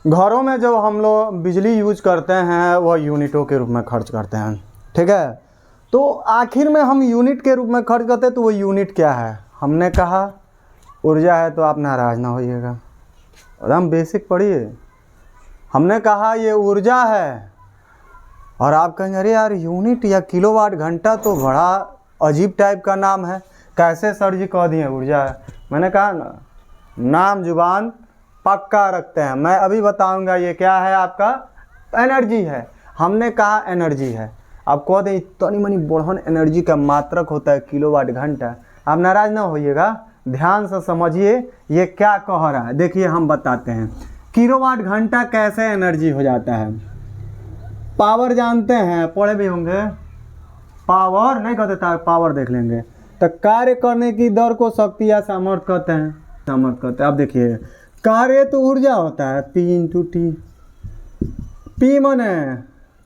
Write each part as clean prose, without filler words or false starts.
घरों में जब हम लोग बिजली यूज करते हैं वह यूनिटों के रूप में खर्च करते हैं, ठीक है। तो आखिर में हम यूनिट के रूप में खर्च करते हैं, तो वो यूनिट क्या है? हमने कहा ऊर्जा है, तो आप नाराज ना होइएगा, एकदम बेसिक पढ़िए। हमने कहा ये ऊर्जा है, और आप कहेंगे अरे यार यूनिट या किलोवाट घंटा तो बड़ा अजीब टाइप का नाम है, कैसे सर जी कह दिए ऊर्जा है? मैंने कहा ना, नाम जुबान पक्का रखते हैं। मैं अभी बताऊंगा ये क्या है, आपका एनर्जी है। हमने कहा एनर्जी है, आप कह दें इतनी मनी बढ़न एनर्जी का मात्रक होता है किलोवाट घंटा। आप नाराज ना होइएगा, ध्यान से समझिए ये क्या कह रहा है। देखिए हम बताते हैं किलोवाट घंटा कैसे एनर्जी हो जाता है। पावर जानते हैं, पढ़े भी होंगे, पावर नहीं कहते था, पावर देख लेंगे। तो कार्य करने की दर को शक्ति या सामर्थ्य कहते हैं, सामर्थ्य कहते हैं। अब देखिए कार्य तो ऊर्जा होता है, P इंटू टी। पी मने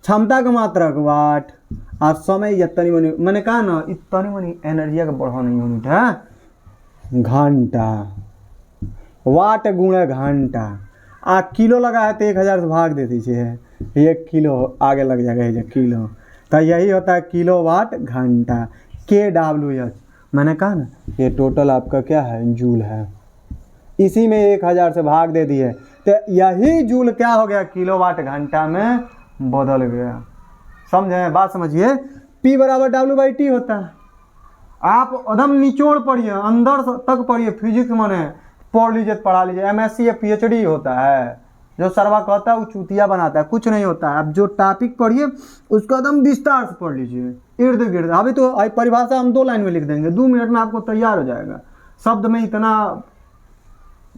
क्षमता का मात्रक वाट, और समय इतनी मनी, मैंने कहा ना इतनी मनी एनर्जी का बढ़ाना यूनिट है घंटा, वाट गुणे घंटा। आ किलो लगा है तो 1000 से भाग दे दीजिए, 1 किलो आगे लग जाएगा ये किलो, तो यही होता है किलोवाट घंटा। kWh मैंने कहा ना ये टोटल आपका क्या है, जूल है। इसी में 1000 से भाग दे दिए, तो यही जूल क्या हो गया, किलोवाट घंटा में बदल गया। समझे बात? समझिए P बराबर W/T होता है। आप एकदम निचोड़ पढ़िए, अंदर तक पढ़िए, फिजिक्स माने पढ़ लीजिए, पढ़ा लीजिए। MSc या PhD होता है, जो सरवा कहता है वो चूतिया बनाता है, कुछ नहीं होता है। आप जो टॉपिक पढ़िए उसको एकदम विस्तार से पढ़ लीजिए, इर्द गिर्द। अभी तो परिभाषा हम 2 लाइन में लिख देंगे, 2 मिनट में आपको तैयार हो जाएगा। शब्द में इतना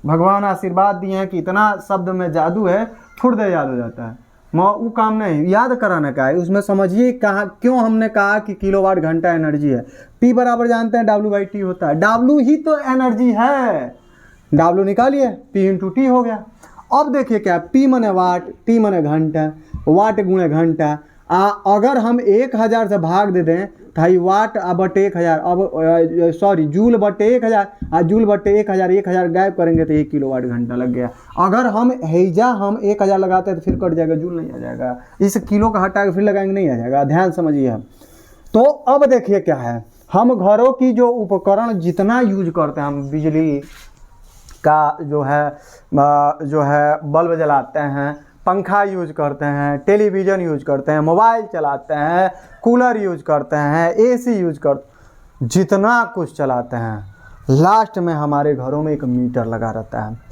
भगवान आशीर्वाद दिए हैं कि इतना शब्द में जादू है, फुर्द याद हो जाता है। वो काम नहीं याद कराना का है, उसमें समझिए कहाँ क्यों हमने कहा कि किलोवाट घंटा एनर्जी है। P बराबर जानते हैं W/T होता है, W ही तो एनर्जी है। W निकालिए, P इंटू टी हो गया। अब देखिए क्या, P मने वाट, T मने घंटा, वाट गुणे घंटा। अगर हम 1000 से भाग दे दें तो वाट बटे 1000, अब सॉरी जूल बटे 1000, जूल बटे 1000 गायब करेंगे तो 1 किलोवाट घंटा लग गया। अगर हम हैजा हम 1000 लगाते हैं तो फिर कट जाएगा, जूल नहीं आ जाएगा। इस किलो का हटा के फिर लगाएंगे, नहीं आ जाएगा। ध्यान समझिए। तो अब देखिए क्या है, हम घरों की जो उपकरण जितना यूज करते हैं, हम बिजली का जो है बल्ब जलाते हैं, पंखा यूज करते हैं, टेलीविज़न यूज करते हैं, मोबाइल चलाते हैं, कूलर यूज करते हैं, AC यूज करते, जितना कुछ चलाते हैं, लास्ट में हमारे घरों में एक मीटर लगा रहता है।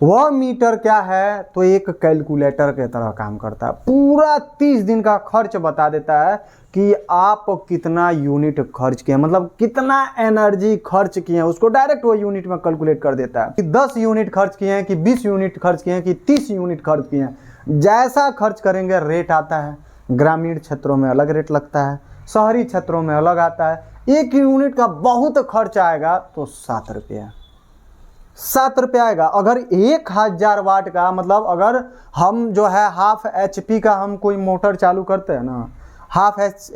वह मीटर क्या है, तो एक कैलकुलेटर के तरह काम करता है। पूरा 30 दिन का खर्च बता देता है कि आप कितना यूनिट खर्च किए, मतलब कितना एनर्जी खर्च किए हैं, उसको डायरेक्ट वो यूनिट में कैलकुलेट कर देता है कि 10 यूनिट खर्च किए हैं, कि 20 यूनिट खर्च किए हैं, कि 30 यूनिट खर्च किए हैं। जैसा खर्च करेंगे रेट आता है। ग्रामीण क्षेत्रों में अलग रेट लगता है, शहरी क्षेत्रों में अलग आता है। 1 यूनिट का बहुत खर्च आएगा तो 7 रुपया, 7 रुपया आएगा। अगर 1000 वाट का, मतलब अगर हम जो है 1/2 HP का हम कोई मोटर चालू करते हैं ना,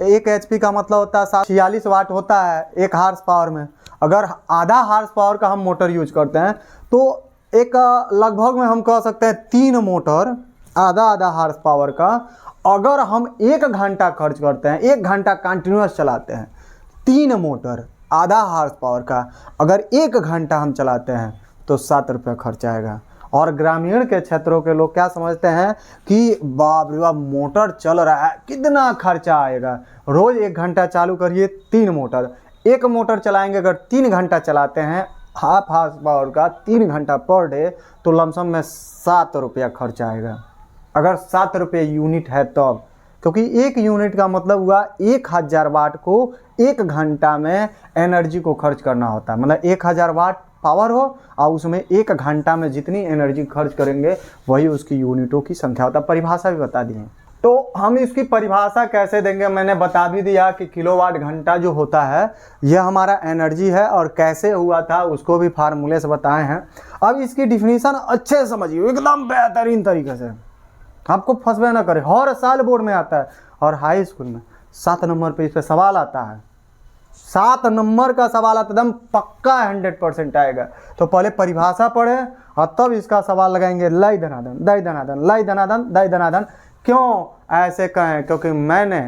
1 HP का मतलब होता है 46 वाट होता है 1 हार्स पावर में। अगर आधा हार्स पावर का हम मोटर यूज करते हैं तो एक लगभग में हम कह सकते हैं 3 मोटर आधा हार्स पावर का, अगर हम 1 घंटा खर्च करते हैं, 1 घंटा कंटिन्यूस चलाते हैं, 3 मोटर आधा हार्स पावर का अगर 1 घंटा हम चलाते हैं तो 7 रुपये खर्च आएगा। और ग्रामीण के क्षेत्रों के लोग क्या समझते हैं कि बाप रे बाप मोटर चल रहा है, कितना खर्चा आएगा। रोज 1 घंटा चालू करिए, 3 मोटर, 1 मोटर चलाएंगे, अगर 3 घंटा चलाते हैं हाफ हार्स पावर का, 3 घंटा पर डे, तो लमसम में 7 रुपया खर्च आएगा। अगर 7 रुपये यूनिट है तब, क्योंकि 1 यूनिट का मतलब हुआ 1000 वाट को 1 घंटा में एनर्जी को खर्च करना होता है। मतलब 1000 वाट पावर हो और उसमें 1 घंटा में जितनी एनर्जी खर्च करेंगे वही उसकी यूनिटों की संख्या होता है। परिभाषा भी बता दी है, तो हम इसकी परिभाषा कैसे देंगे, मैंने बता भी दिया कि किलोवाट घंटा जो होता है यह हमारा एनर्जी है, और कैसे हुआ था उसको भी फार्मूले से बताए हैं। अब इसकी डिफिनीशन अच्छे से समझिए एकदम बेहतरीन तरीके से, आपको फंसबे ना करे। हर साल बोर्ड में आता है, और हाई स्कूल में 7 नंबर पे इस पर सवाल आता है। 7 नंबर का सवाल आता एकदम पक्का 100% आएगा। तो पहले परिभाषा पढ़े और तब इसका सवाल लगाएंगे लाई धनाधन दाई धनाधन लाई धनाधन दाई धनाधन। क्यों ऐसे कहें? क्योंकि मैंने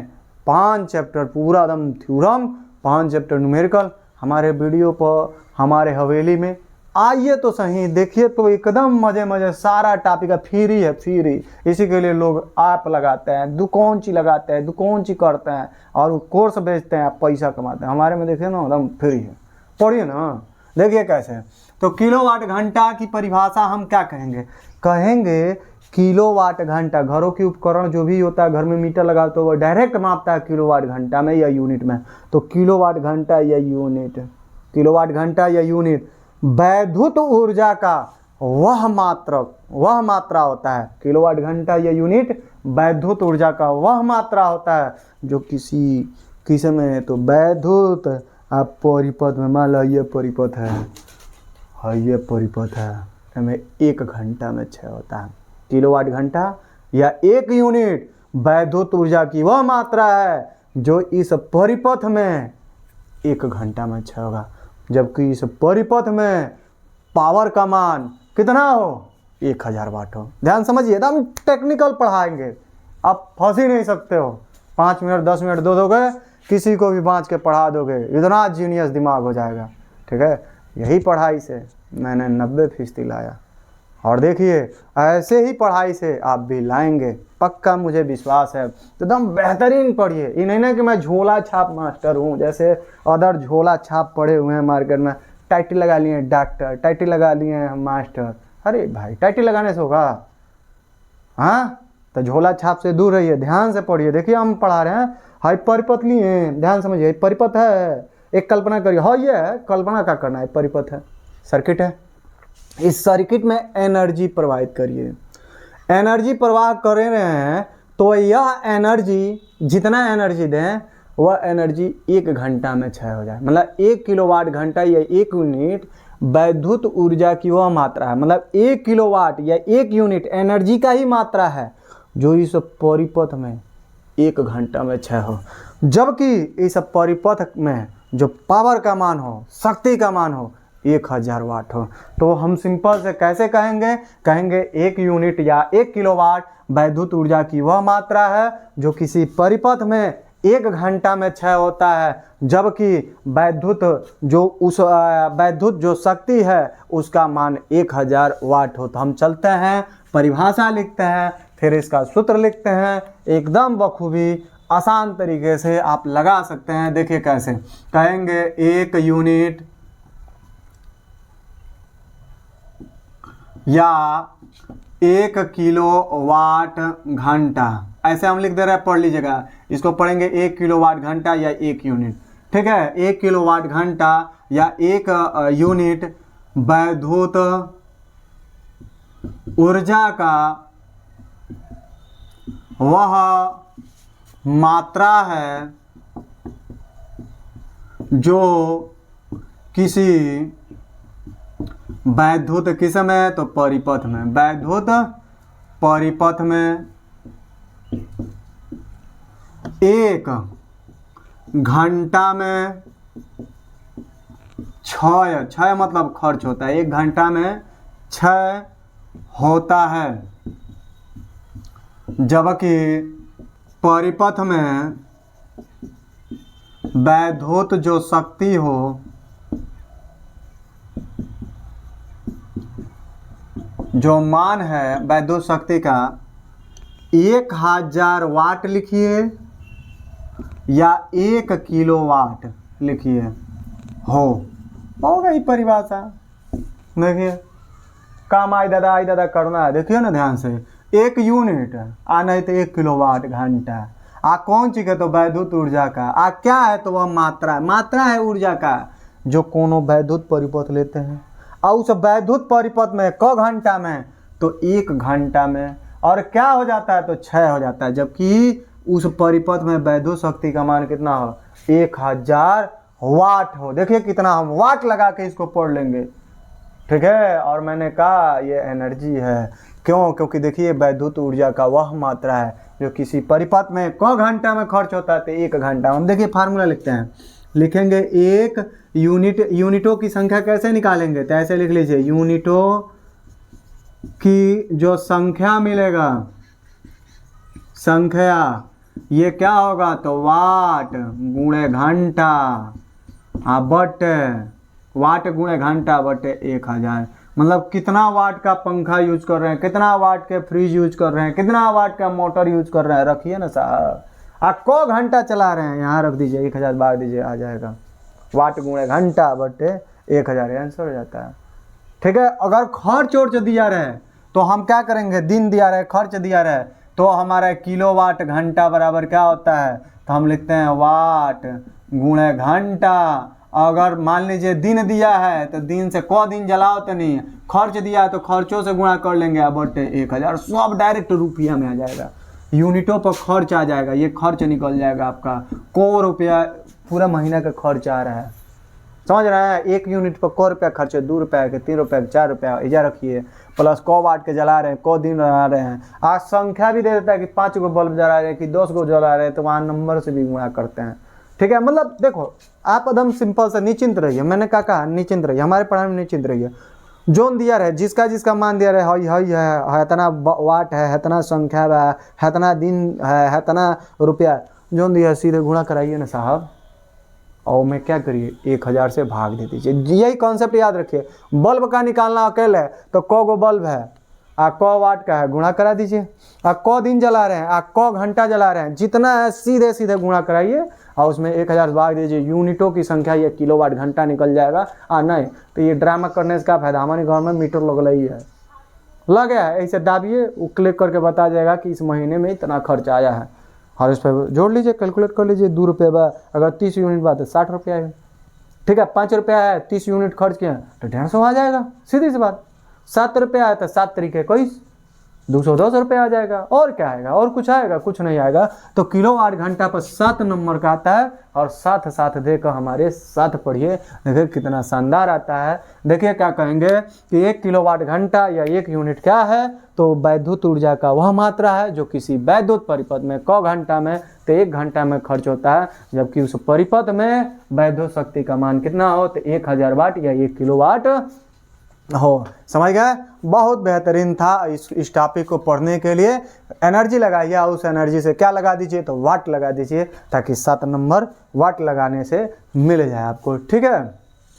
5 चैप्टर पूरा एकदम थ्योरम, 5 चैप्टर न्यूमेरिकल हमारे वीडियो पर, हमारे हवेली में आइए तो सही, देखिए तो एकदम मजे मजे सारा टॉपिक फ्री है, फ्री। इसी के लिए लोग ऐप लगाते हैं, दुकान ची लगाते हैं, दुकान ची करते हैं और कोर्स बेचते हैं, पैसा कमाते हैं। हमारे में देखिए ना एकदम फ्री है, पढ़िए ना। देखिए कैसे, तो किलोवाट घंटा की परिभाषा हम क्या कहेंगे? कहेंगे किलोवाट घंटा, घरों की उपकरण जो भी होता है घर में मीटर लगा तो वो डायरेक्ट मापता है किलोवाट घंटा में या यूनिट में। तो किलोवाट घंटा या यूनिट, किलोवाट घंटा या यूनिट वैद्युत ऊर्जा का वह मात्रा होता है। किलोवाट घंटा या यूनिट वैद्युत ऊर्जा का वह मात्रा होता है जो किस में, तो वैद्युत आप परिपथ में, मान लो ये परिपथ है, ये परिपथ है, हमें 1 घंटा में क्षय होता है। किलोवाट घंटा या 1 यूनिट वैद्युत ऊर्जा की वह मात्रा है जो इस परिपथ में 1 घंटा में क्षय होगा, जबकि इस परिपथ में पावर का मान कितना हो? 1000 वाट हो। ध्यान समझिए, एकदम टेक्निकल पढ़ाएंगे, आप फंस ही नहीं सकते हो। 5 मिनट 10 मिनट दो दोगे, किसी को भी बाँच के पढ़ा दोगे, इतना जीनियस दिमाग हो जाएगा। ठीक है, यही पढ़ाई से मैंने 90% लाया, और देखिए ऐसे ही पढ़ाई से आप भी लाएंगे, पक्का मुझे विश्वास है। तो एकदम बेहतरीन पढ़िए। ये नहीं ना कि मैं झोला छाप मास्टर हूँ, जैसे अदर झोला छाप पढ़े हुए हैं मार्केट में, टाइटल लगा लिए डॉक्टर, टाइटल लगा लिए हैं मास्टर। अरे भाई, टाइटल लगाने से होगा? हाँ, तो झोला छाप से दूर रहिए, ध्यान से पढ़िए। देखिए हम पढ़ा रहे हैं, हाई परिपथ लिए हैं, ध्यान समझिए। परिपथ है, एक कल्पना करिए, हाँ ये है, कल्पना क्या करना है, परिपथ है, सर्किट है। इस सर्किट में एनर्जी प्रवाहित करिए, एनर्जी प्रवाह कर रहे हैं तो यह एनर्जी, जितना एनर्जी दें वह एनर्जी 1 घंटा में क्षय हो जाए। मतलब 1 किलोवाट घंटा या 1 यूनिट वैद्युत ऊर्जा की वह मात्रा है, मतलब 1 किलोवाट या 1 यूनिट एनर्जी का ही मात्रा है जो इस परिपथ में 1 घंटा में क्षय हो। जबकि इस परिपथ में जो पावर का मान हो, शक्ति का मान हो, 1000 वाट हो। तो हम सिंपल से कैसे कहेंगे? कहेंगे 1 यूनिट या 1 किलोवाट वैद्युत ऊर्जा की वह मात्रा है जो किसी परिपथ में 1 घंटा में क्षय होता है, जबकि वैद्युत जो शक्ति है उसका मान 1000 वाट हो। तो हम चलते हैं, परिभाषा लिखते हैं, फिर इसका सूत्र लिखते हैं, एकदम बखूबी आसान तरीके से आप लगा सकते हैं। देखिए कैसे कहेंगे, 1 यूनिट या 1 किलोवाट घंटा, ऐसे हम लिख दे रहे हैं, पढ़ लीजिएगा। इसको पढ़ेंगे 1 किलोवाट घंटा या 1 यूनिट। ठीक है, 1 किलोवाट घंटा या 1 यूनिट वैद्युत ऊर्जा का वह मात्रा है जो किसी वैद्युत किस में, तो परिपथ में, वैद्युत परिपथ में 1 घंटा में क्षय मतलब खर्च होता है, 1 घंटा में क्षय होता है, जबकि परिपथ में वैद्युत जो शक्ति हो, जो मान है वैद्युत शक्ति का 1000 वाट लिखिए या 1 किलोवाट लिखिए, हो गई परिभाषा। देखिए काम आई दादा करना है, देखिए ना ध्यान से। 1 यूनिट आ नहीं तो 1 किलोवाट घंटा, आ कौन चीज है, तो वैद्युत ऊर्जा का। आ क्या है, तो वह मात्रा है ऊर्जा का जो कोनो वैद्युत परिपथ लेते हैं, और उस वैद्युत परिपथ में क घंटा में, तो 1 घंटा में। और क्या हो जाता है, तो क्षय हो जाता है, जबकि उस परिपथ में वैद्युत शक्ति का मान कितना हो, 1000 वाट हो। देखिए कितना हम वाट लगा के इसको पढ़ लेंगे। ठीक है, और मैंने कहा ये एनर्जी है, क्यों? क्योंकि देखिए वैद्युत ऊर्जा का वह मात्रा है जो किसी परिपथ में क घंटा में खर्च होता है, तो 1 घंटा। हम देखिए फार्मूला लिखते हैं, लिखेंगे 1 यूनिट, यूनिटों की संख्या कैसे निकालेंगे, तो ऐसे लिख लीजिए, यूनिटों कि जो संख्या मिलेगा, संख्या ये क्या होगा, तो वाट गुणे घंटा बटे वाट गुणे घंटा बटे 1000। मतलब कितना वाट का पंखा यूज कर रहे हैं, कितना वाट के फ्रिज यूज कर रहे हैं, कितना वाट का मोटर यूज कर रहे हैं, रखिए ना साहब। आप को घंटा चला रहे हैं, यहाँ रख दीजिए, 1000 बार दीजिए, आ जाएगा वाट गुणे घंटा बटे 1000, आंसर हो जाता है। ठीक है। अगर खर्च वर्च दिया रहे तो हम क्या करेंगे, दिन दिया रहे, खर्च दिया रहे, तो हमारा किलोवाट घंटा बराबर क्या होता है, तो हम लिखते हैं वाट गुणे घंटा। अगर मान लीजिए दिन दिया है तो दिन से को दिन जलाओ तो नहीं, खर्च दिया है तो खर्चों से गुणा कर लेंगे बटे 1000, सब डायरेक्ट रुपया में आ जाएगा, यूनिटों पर खर्च आ जाएगा, ये खर्च निकल जाएगा आपका, को रुपया पूरा महीना का खर्च आ रहा है, समझ रहे हैं। 1 यूनिट पर को रुपया खर्च है, 2 रुपया के, 3 रुपया के, 4 रुपया इजा रखिए, प्लस को वाट के जला रहे हैं, को दिन जला रहे हैं। आज संख्या भी दे देता है कि 5 गो बल्ब जला रहे हैं कि 10 गो जला रहे हैं, तो वहाँ नंबर से भी गुणा करते हैं। ठीक है। मतलब देखो आप एकदम सिंपल से निश्चिंत रहिए, मैंने कहा निश्चिंत रहिए, हमारे पढ़ाई में निश्चिंत रहिए। जोन दिया रहे, जिसका जिसका मान दिया रहे, हई है, इतना वाट है, इतना संख्या है, इतना दिन है, इतना रुपया, जोन दिया सीधे गुणा कराइए ना साहब, और मैं क्या करिए 1000 से भाग दे दीजिए। यही कॉन्सेप्ट याद रखिए। बल्ब का निकालना अकेले तो को गो बल्ब है, को वाट का है, गुणा करा दीजिए। को दिन जला रहे हैं, को घंटा जला रहे हैं, जितना है सीधे सीधे गुणा कराइए और उसमें 1000 भाग दीजिए, यूनिटों की संख्या ये किलोवाट घंटा निकल जाएगा। नहीं तो ये ड्रामा करने से क्या फायदा, हमारे घर में मीटर लग रही है, लगे है, ऐसे दाबिए, वो क्लिक करके बता जाएगा कि इस महीने में इतना खर्च आया है, और इस पर जोड़ लीजिए, कैलकुलेट कर लीजिए। 2 रुपये बा, अगर 30 यूनिट बात है 60 रुपया है। ठीक है। 5 रुपया है, 30 यूनिट खर्च किया तो 150 आ जाएगा, सीधी सी बात। 7 रुपया है तो 7 तरीके 21, 210 रुपया आ जाएगा। और क्या आएगा, और कुछ आएगा, कुछ नहीं आएगा। तो किलोवाट घंटा पर 7 नंबर का आता है, और साथ साथ देकर हमारे साथ पढ़िए, देखिए कितना शानदार आता है। देखिए क्या कहेंगे कि 1 किलोवाट घंटा या 1 यूनिट क्या है, तो वैद्युत ऊर्जा का वह मात्रा है जो किसी वैद्युत परिपथ में क घंटा में तो 1 घंटा में खर्च होता है, जबकि उस परिपथ में वैद्युत शक्ति का मान कितना हो, तो 1000 वाट या 1 किलोवाट हो। समझ गए। बहुत बेहतरीन था इस टॉपिक को पढ़ने के लिए। एनर्जी लगाइए, उस एनर्जी से क्या लगा दीजिए, तो वाट लगा दीजिए, ताकि 7 नंबर वाट लगाने से मिल जाए आपको। ठीक है।